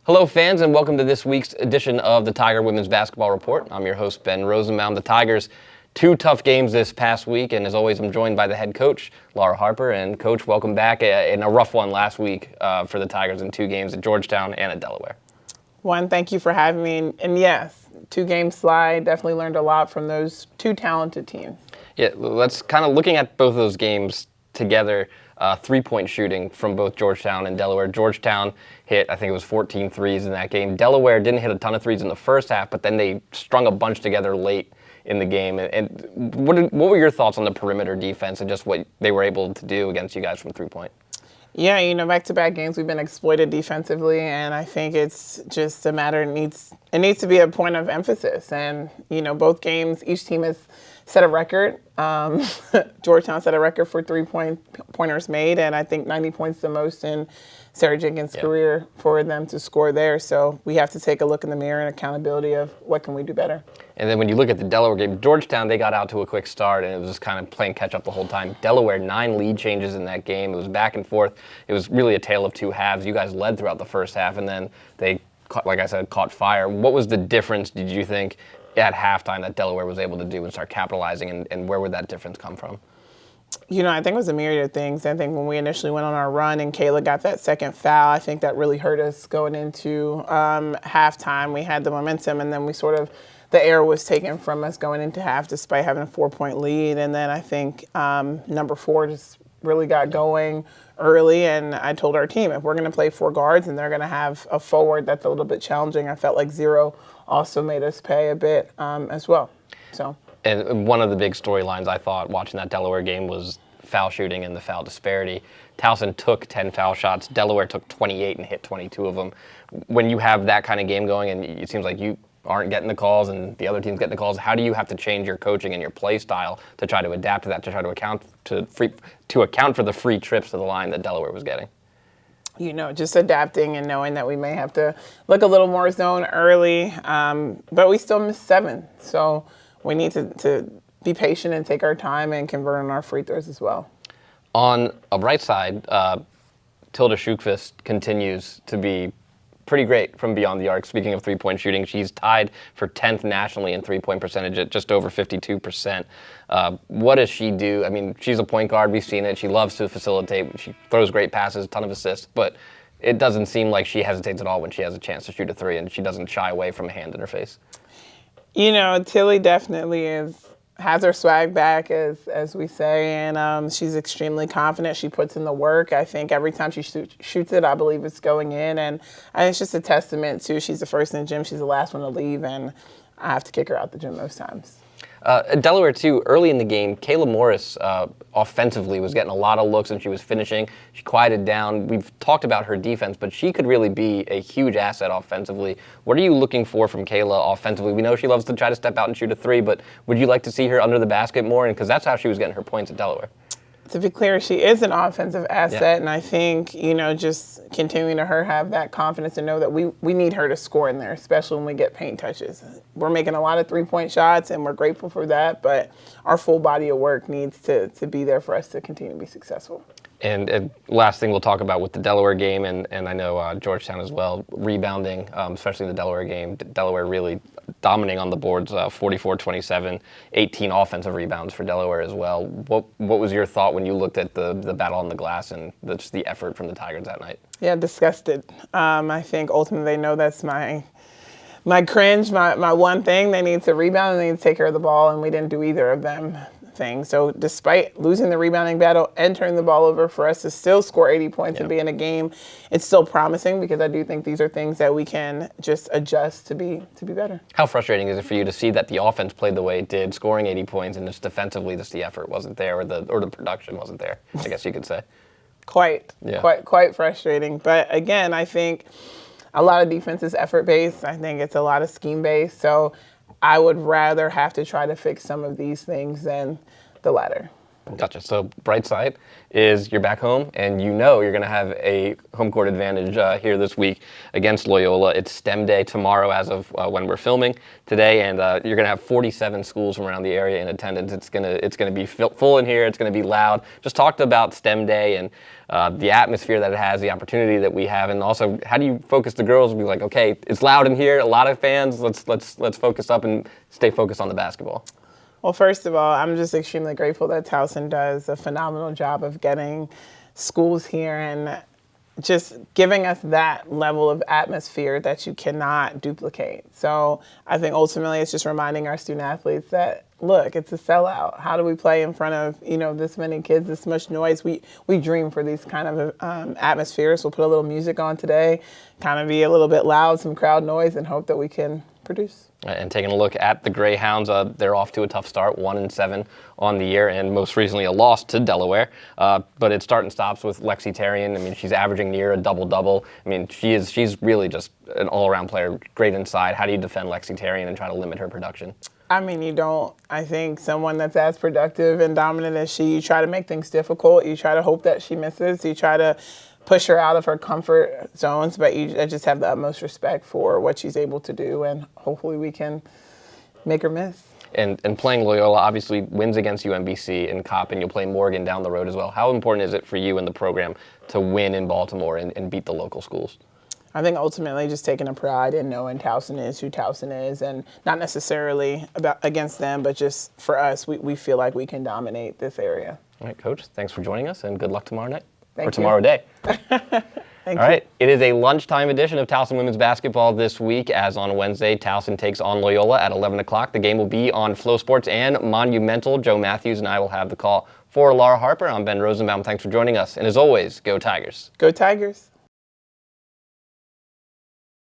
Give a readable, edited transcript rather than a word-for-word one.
Hello, fans, and welcome to this week's edition of the Tiger Women's Basketball Report. I'm your host, Ben Rosenbaum. The Tigers, 2 tough games this past week, and as always, I'm joined by the head coach, Laura Harper. And, Coach, welcome back in a rough one last week for the Tigers in 2 games at Georgetown and at Delaware. One, thank you for having me. And yes, 2-game slide. Definitely learned a lot from those 2 talented teams. Yeah, let's kind of looking at both of those games together. 3-point shooting from both Georgetown and Delaware. Georgetown hit, I think it was 14 threes in that game. Delaware didn't hit a ton of threes in the first half, but then they strung a bunch together late in the game. And what were your thoughts on the perimeter defense and just what they were able to do against you guys from 3-point? Yeah, back-to-back games we've been exploited defensively, and I think it's just a matter it needs to be a point of emphasis. And both games, each team has set a record. Georgetown set a record for 3-pointers made, and I think 90 points the most in Sarah Jenkins' career for them to score there. So we have to take a look in the mirror and accountability of what can we do better. And then when you look at the Delaware game, Georgetown, they got out to a quick start, and it was just kind of playing catch-up the whole time. Delaware, 9 lead changes in that game. It was back and forth. It was really a tale of 2 halves. You guys led throughout the first half, and then they, like I said, caught fire. What was the difference, did you think, at halftime that Delaware was able to do and start capitalizing, and where would that difference come from? I think it was a myriad of things. I think when we initially went on our run and Kayla got that second foul, I think that really hurt us going into halftime. We had the momentum, and then the air was taken from us going into half despite having a 4-point lead. And then I think number 4 just really got going early, and I told our team, if we're going to play 4 guards and they're going to have a forward that's a little bit challenging, I felt like 0 also made us pay a bit as well. And one of the big storylines I thought watching that Delaware game was foul shooting and the foul disparity. Towson took 10 foul shots. Delaware took 28 and hit 22 of them. When you have that kind of game going and it seems like you aren't getting the calls and the other team's getting the calls, how do you have to change your coaching and your play style to try to adapt to that, to try to account for the free trips to the line that Delaware was getting? Just adapting and knowing that we may have to look a little more zone early, but we still missed 7. So we need to be patient and take our time and convert on our free throws as well. On a bright side, Tilda Schukvist continues to be pretty great from beyond the arc. Speaking of 3-point shooting, she's tied for 10th nationally in 3-point percentage at just over 52%. What does she do? I mean, she's a point guard. We've seen it. She loves to facilitate. She throws great passes, a ton of assists, but it doesn't seem like she hesitates at all when she has a chance to shoot a 3, and she doesn't shy away from a hand in her face. Tilly definitely has her swag back, as we say, and she's extremely confident. She puts in the work. I think every time she shoots it, I believe it's going in, and it's just a testament to she's the first in the gym, she's the last one to leave, and I have to kick her out the gym most times. At Delaware, too, early in the game, Kayla Morris offensively was getting a lot of looks and she was finishing. She quieted down. We've talked about her defense, but she could really be a huge asset offensively. What are you looking for from Kayla offensively? We know she loves to try to step out and shoot a 3, but would you like to see her under the basket more? Because that's how she was getting her points at Delaware. To be clear, she is an offensive asset, and I think, just continuing to her have that confidence and know that we need her to score in there, especially when we get paint touches. We're making a lot of 3-point shots, and we're grateful for that, but our full body of work needs to be there for us to continue to be successful. And last thing we'll talk about with the Delaware game, and I know Georgetown as well, rebounding, especially in the Delaware game. Delaware really dominating on the boards, 44-27, 18 offensive rebounds for Delaware as well. What was your thought when you looked at the battle on the glass and just the effort from the Tigers that night? Yeah, disgusted. I think ultimately they know that's my cringe, my one thing. They need to rebound and they need to take care of the ball, and we didn't do either of them things. So despite losing the rebounding battle and turning the ball over, for us to still score 80 points and be in a game, it's still promising, because I do think these are things that we can just adjust to be better. How frustrating is it for you to see that the offense played the way it did, scoring 80 points, and just defensively just the effort wasn't there, or the production wasn't there, I guess you could say? Quite frustrating. But again, I think a lot of defense is effort-based. I think it's a lot of scheme-based. So I would rather have to try to fix some of these things than the latter. Gotcha. So bright side is you're back home, and you know you're going to have a home court advantage here this week against Loyola. It's STEM Day tomorrow as of when we're filming today, and you're going to have 47 schools from around the area in attendance. It's gonna be full in here. It's going to be loud. Just talked about STEM Day and the atmosphere that it has, the opportunity that we have, and also how do you focus the girls and be like, okay, it's loud in here, a lot of fans. Let's focus up and stay focused on the basketball. Well, first of all, I'm just extremely grateful that Towson does a phenomenal job of getting schools here and just giving us that level of atmosphere that you cannot duplicate. So I think ultimately it's just reminding our student athletes that, look, it's a sellout. How do we play in front of, this many kids, this much noise? We dream for these kind of atmospheres. We'll put a little music on today, kind of be a little bit loud, some crowd noise, and hope that we can produce. And taking a look at the Greyhounds, they're off to a tough start, 1-7 on the year, and most recently a loss to Delaware. But it starts and stops with Lexi Tarian. I mean, she's averaging near a double-double. I mean, she's really just an all-around player, great inside. How do you defend Lexi Tarian and try to limit her production? I mean, you don't. I think someone that's as productive and dominant as she, you try to make things difficult. You try to hope that she misses. You try to push her out of her comfort zones, but I just have the utmost respect for what she's able to do, and hopefully we can make her miss. And playing Loyola obviously wins against UMBC and COP, and you'll play Morgan down the road as well. How important is it for you in the program to win in Baltimore and beat the local schools? I think ultimately just taking a pride in knowing Towson is who Towson is, and not necessarily against them, but just for us, we feel like we can dominate this area. All right, Coach, thanks for joining us, and good luck tomorrow night. Thank you. Tomorrow day. All right, it is a lunchtime edition of Towson Women's Basketball this week, as on Wednesday, Towson takes on Loyola at 11 o'clock. The game will be on Flow Sports and Monumental. Joe Matthews and I will have the call. For Laura Harper, I'm Ben Rosenbaum. Thanks for joining us. And as always, go Tigers. Go Tigers.